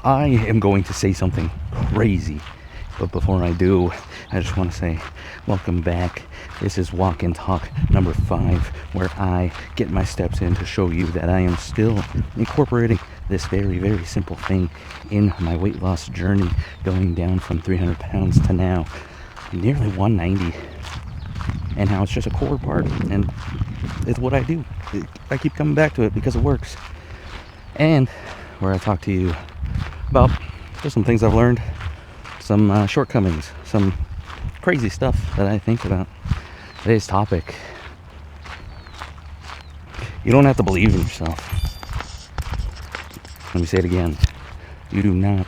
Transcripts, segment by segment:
I am going to say something crazy, but before I do, I just want to say welcome back. This is Walk and Talk number 5, where I get my steps in to show you that I am still incorporating this very, very simple thing in my weight loss journey, going down from 300 pounds to now nearly 190, and how it's just a core part, and it's what I do. I keep coming back to it because it works. And where I talk to you about just some things I've learned, some shortcomings, some crazy stuff that I think about. Today's topic: you don't have to believe in yourself. Let me say it again. You do not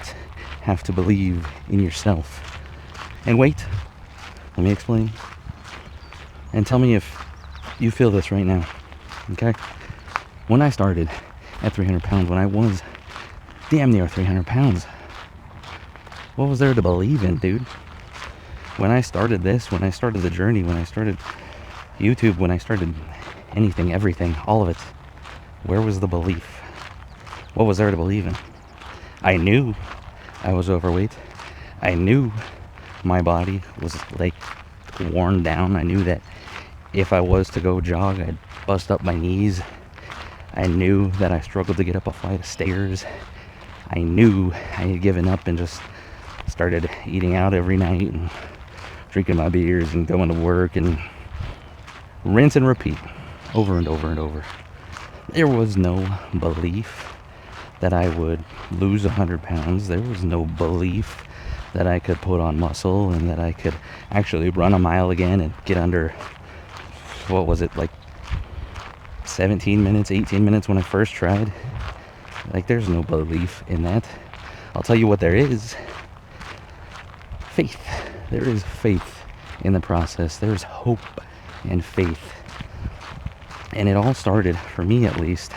have to believe in yourself. And wait, let me explain. And tell me if you feel this right now, okay? When I started at 300 pounds, when I was damn near 300 pounds, what was there to believe in, dude? When I started this, when I started the journey, when I started YouTube, when I started anything, everything, all of it, where was the belief? What was there to believe in? I knew I was overweight. I knew my body was like worn down. I knew that if I was to go jog, I'd bust up my knees. I knew that I struggled to get up a flight of stairs. I knew I had given up and just started eating out every night and drinking my beers and going to work and rinse and repeat over and over and over. There was no belief that I would lose 100 pounds. There was no belief that I could put on muscle and that I could actually run a mile again and get under, what was it, like 17 minutes, 18 minutes when I first tried. Like, there's no belief in that. I'll tell you what there is. Faith. There is faith in the process. There's hope and faith. And it all started, for me at least,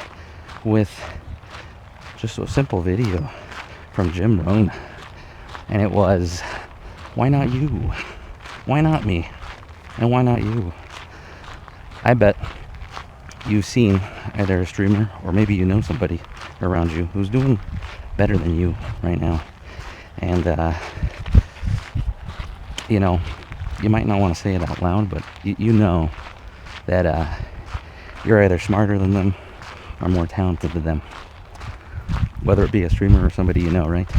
with just a simple video from Jim Rohn. And it was, why not you? Why not me? And why not you? I bet you've seen either a streamer or maybe you know somebody around you who's doing better than you right now. And, you know, you might not want to say it out loud, but you know that you're either smarter than them or more talented than them. Whether it be a streamer or somebody you know, right?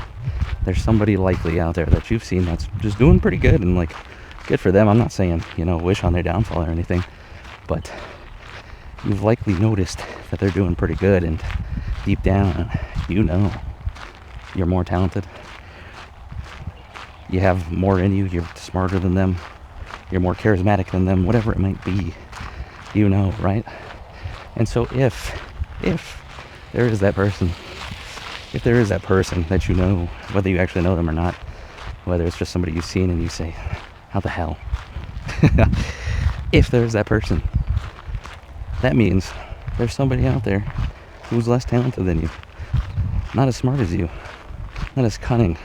There's somebody likely out there that you've seen that's just doing pretty good, and like, good for them. I'm not saying, wish on their downfall or anything, but you've likely noticed that they're doing pretty good, and deep down, you're more talented. You have more in you, you're smarter than them, you're more charismatic than them, whatever it might be, right? And so if there is that person, if there is that person that you know, whether you actually know them or not, whether it's just somebody you've seen and you say, how the hell? If there's that person, that means there's somebody out there who's less talented than you, not as smart as you, not as cunning,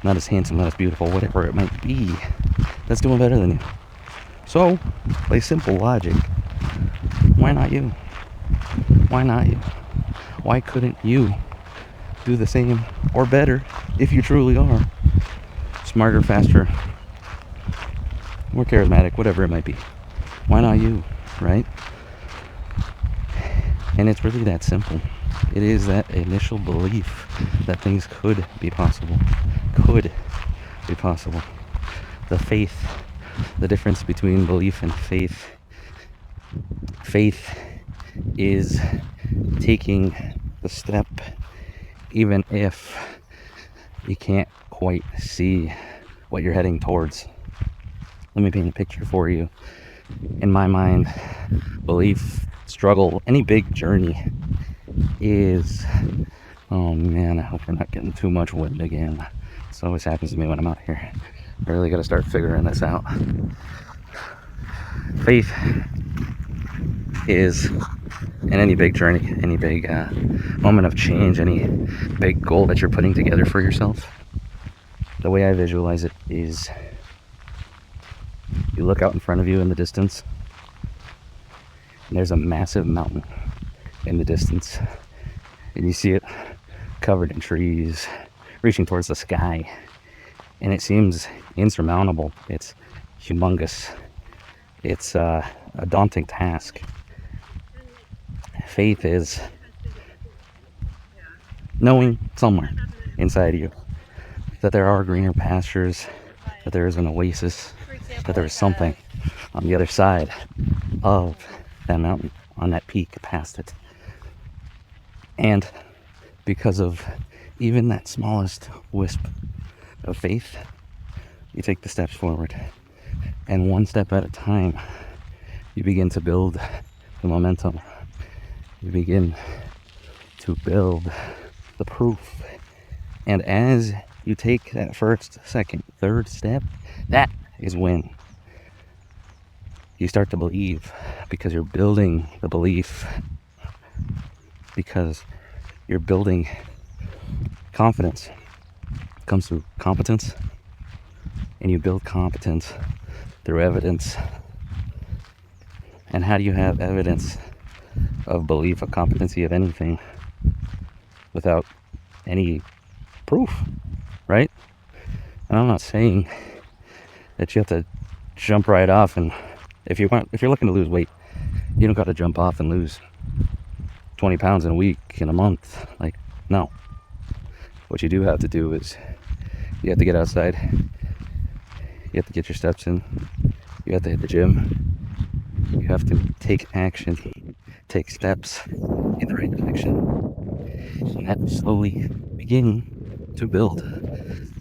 not as handsome, not as beautiful, whatever it might be, that's doing better than you. So, by simple logic, why not you? Why not you? Why couldn't you do the same or better if you truly are smarter, faster, more charismatic, whatever it might be? Why not you, right? And it's really that simple. It is that initial belief that things could be possible. Could be possible. The faith, the difference between belief and faith. Faith is taking the step even if you can't quite see what you're heading towards. Let me paint a picture for you. In my mind, belief, struggle, any big journey is, oh man, I hope we're not getting too much wind again. This always happens to me when I'm out here. I really got to start figuring this out. Faith is, in any big journey, any big moment of change, any big goal that you're putting together for yourself, the way I visualize it is, you look out in front of you in the distance, and there's a massive mountain in the distance, and you see it covered in trees, reaching towards the sky, and it seems insurmountable. It's humongous. It's a daunting task. Faith is knowing somewhere inside of you that there are greener pastures, that there is an oasis, that there is something on the other side of that mountain, on that peak past it. And because of even that smallest wisp of faith, you take the steps forward. And one step at a time, you begin to build the momentum. You begin to build the proof. And as you take that first, second, third step, that is when you start to believe, because you're building the belief, because you're building confidence. It comes through competence, and you build competence through evidence. And how do you have evidence of belief, of competency, of anything without any proof, right? And I'm not saying that you have to jump right off, and if you're looking to lose weight, you don't got to jump off and lose 20 pounds in a week, in a month. Like, no. What you do have to do is you have to get outside, you have to get your steps in, you have to hit the gym, you have to take action, take steps in the right direction, and that will slowly begin to build,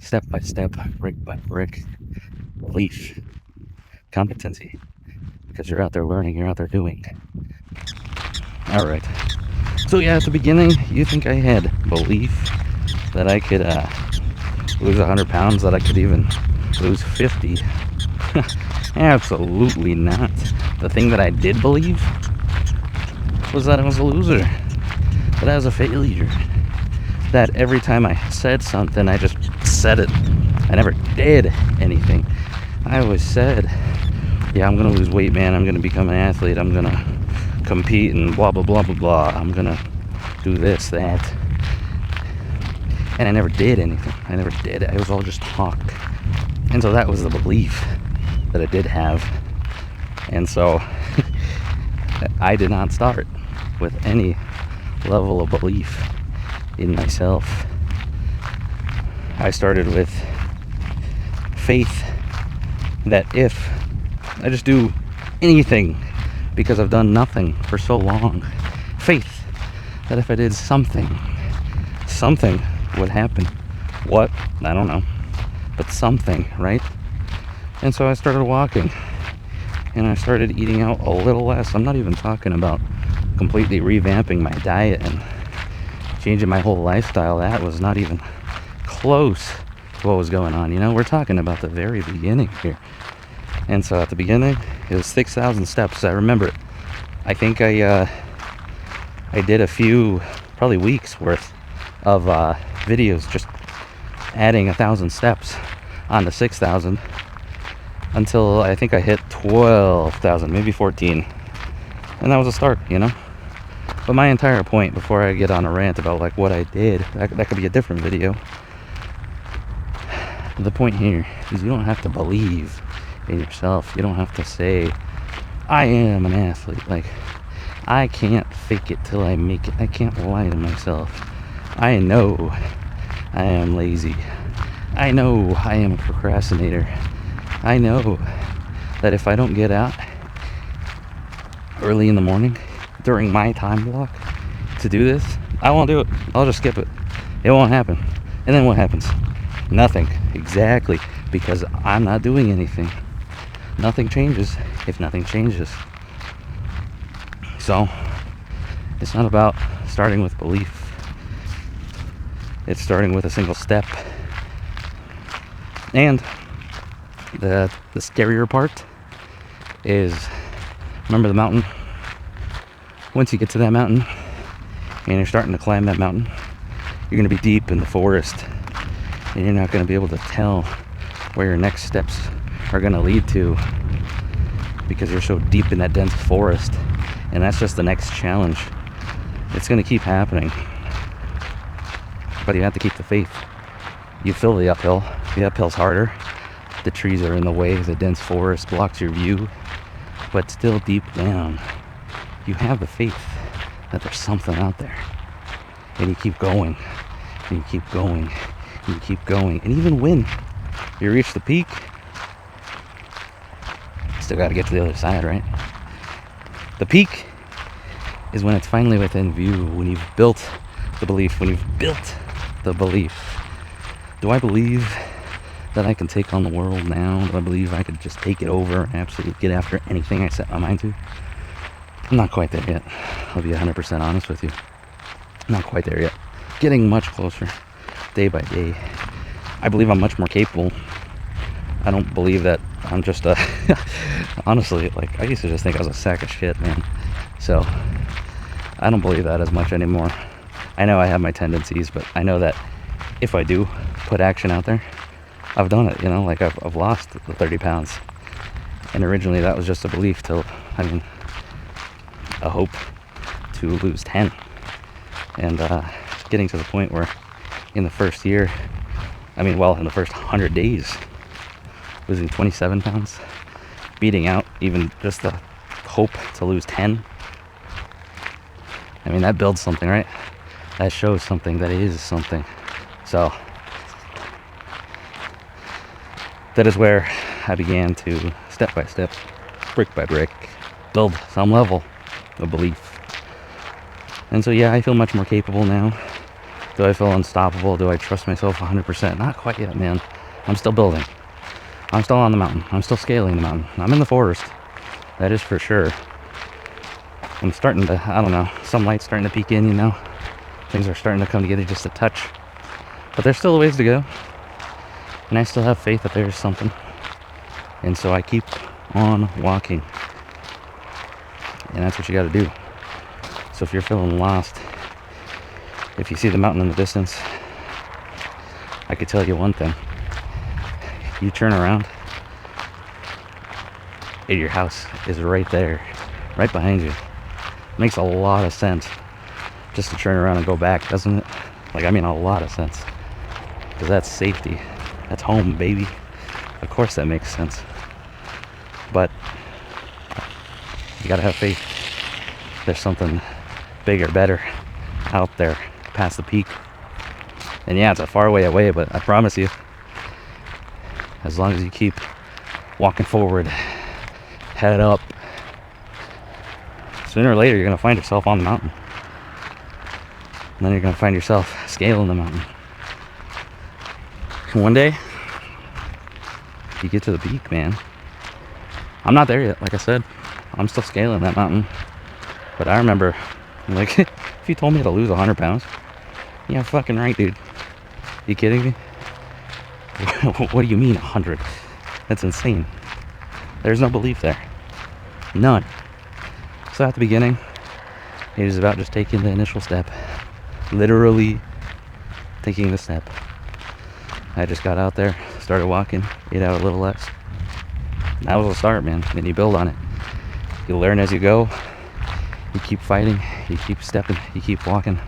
step by step, brick by brick, belief, competency, because you're out there learning, you're out there doing. All right. So yeah, at the beginning, you think I had belief that I could lose 100 pounds, that I could even lose 50. Absolutely not. The thing that I did believe was that I was a loser, that I was a failure, that every time I said something, I just said it. I never did anything. I always said, yeah, I'm gonna lose weight, man, I'm gonna become an athlete, I'm gonna compete and blah blah blah blah blah, I'm gonna do this, that. And I never did anything. I never did. It was all just talk. And so that was the belief that I did have. And so I did not start with any level of belief in myself. I started with faith that if I just do anything, because I've done nothing for so long, faith that if I did something would happen. What? I don't know. But something, right? And so I started walking, and I started eating out a little less. I'm not even talking about completely revamping my diet and changing my whole lifestyle. That was not even close to what was going on. You know, we're talking about the very beginning here. And so at the beginning, it was 6,000 steps. I remember it. I think I did a few, probably weeks worth of videos just adding 1,000 steps onto 6,000 until I think I hit 12,000, maybe 14. And that was a start, you know? But my entire point, before I get on a rant about like what I did, that could be a different video. The point here is you don't have to believe in yourself. You don't have to say, I am an athlete. Like, I can't fake it till I make it. I can't lie to myself. I know I am lazy. I know I am a procrastinator. I know that if I don't get out early in the morning during my time block to do this, I won't do it. I'll just skip it. It won't happen. And then what happens? Nothing. Exactly. Because I'm not doing anything. Nothing changes if nothing changes. So it's not about starting with belief. It's starting with a single step. And the scarier part is, remember the mountain? Once you get to that mountain and you're starting to climb that mountain, you're going to be deep in the forest, and you're not going to be able to tell where your next steps are going to lead to, because you're so deep in that dense forest. And that's just the next challenge. It's going to keep happening, but you have to keep the faith. You feel the uphill. The uphill's harder. The trees are in the way. The dense forest blocks your view. But still deep down, you have the faith that there's something out there. And you keep going. And you keep going. And you keep going. And even when you reach the peak, you still got to get to the other side, right? The peak is when it's finally within view, when you've built the belief, when you've built the belief. Do I believe that I can take on the world now? Do I believe I could just take it over and absolutely get after anything I set my mind to? I'm not quite there yet. I'll be 100% honest with you. Not quite there yet. Getting much closer, day by day. I believe I'm much more capable. I don't believe that I'm just a... honestly, like, I used to just think I was a sack of shit, man. So, I don't believe that as much anymore. I know I have my tendencies, but I know that if I do put action out there, I've done it, you know, like I've lost the 30 pounds. And originally that was just a belief till, a hope to lose 10. And getting to the point where in the first year, in the first 100 days, losing 27 pounds, beating out even just the hope to lose 10. That builds something, right? That shows something, that is something. So, that is where I began to, step by step, brick by brick, build some level of belief. And so, yeah, I feel much more capable now. Do I feel unstoppable? Do I trust myself 100%? Not quite yet, man. I'm still building. I'm still on the mountain. I'm still scaling the mountain. I'm in the forest. That is for sure. I'm starting to, some light's starting to peek in, you know. Things are starting to come together just a touch. But there's still a ways to go. And I still have faith that there's something. And so I keep on walking. And that's what you got to do. So if you're feeling lost, if you see the mountain in the distance, I could tell you one thing. You turn around, and your house is right there, right behind you. Makes a lot of sense just to turn around and go back, doesn't it? A lot of sense. Because that's safety. That's home, baby. Of course that makes sense. But you gotta have faith. There's something bigger, better out there past the peak. And yeah, it's a far way away, but I promise you, as long as you keep walking forward, head up, sooner or later you're gonna find yourself on the mountain. And then you're gonna find yourself scaling the mountain. And one day, you get to the peak, man. I'm not there yet, like I said. I'm still scaling that mountain. But I remember, if you told me to lose 100 pounds, yeah, fucking right, dude. You kidding me? What do you mean 100? That's insane. There's no belief there. None. So at the beginning, it was about just taking the initial step. Literally taking the step. I just got out there, started walking, ate out a little less. That was the start, man. Then you build on it. You learn as you go. You keep fighting. You keep stepping. You keep walking.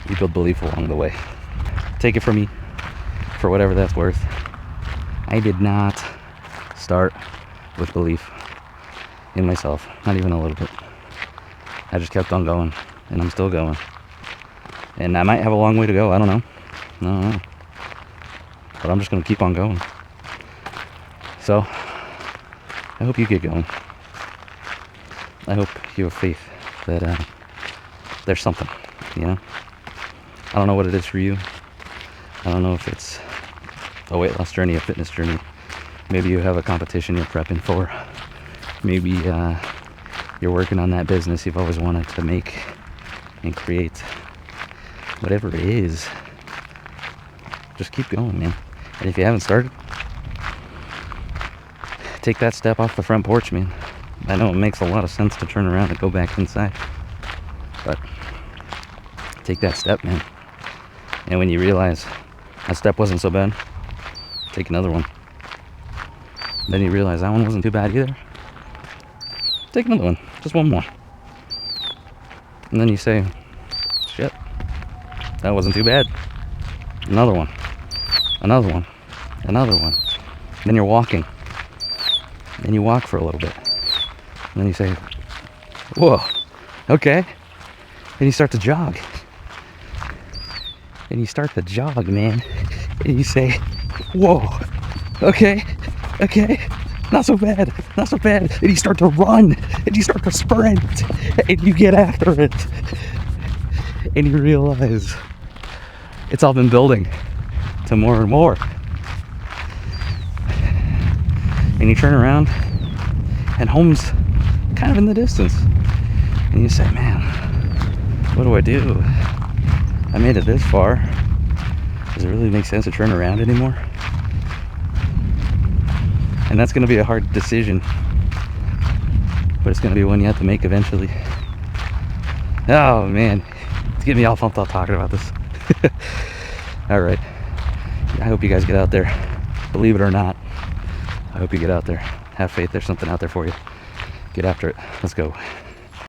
You build belief along the way. Take it from me, for whatever that's worth. I did not start with belief in myself. Not even a little bit. I just kept on going. And I'm still going. And I might have a long way to go. I don't know. I don't know. But I'm just going to keep on going. So, I hope you get going. I hope you have faith that there's something, you know? I don't know what it is for you. I don't know if it's a weight loss journey, a fitness journey. Maybe you have a competition you're prepping for. Maybe you're working on that business you've always wanted to make and create. Whatever it is, just keep going, man. And if you haven't started, take that step off the front porch, man. I know it makes a lot of sense to turn around and go back inside, but take that step, man. And when you realize that step wasn't so bad, take another one. Then you realize that one wasn't too bad either. Take another one, just one more. And then you say, shit, that wasn't too bad. Another one. Another one. Another one. Then you're walking. Then you walk for a little bit. And then you say, whoa, okay. And you start to jog. And you start to jog, man. And you say, whoa, okay, not so bad, not so bad. And you start to run, and you start to sprint, and you get after it. And you realize it's all been building to more and more. And you turn around, and home's kind of in the distance. And you say, man, what do I do? I made it this far. Does it really make sense to turn around anymore? And that's going to be a hard decision, but it's going to be one you have to make eventually. Oh man, it's getting me all pumped up talking about this. All right, I hope you guys get out there. Believe it or not, I hope you get out there. Have faith, there's something out there for you. Get after it. Let's go.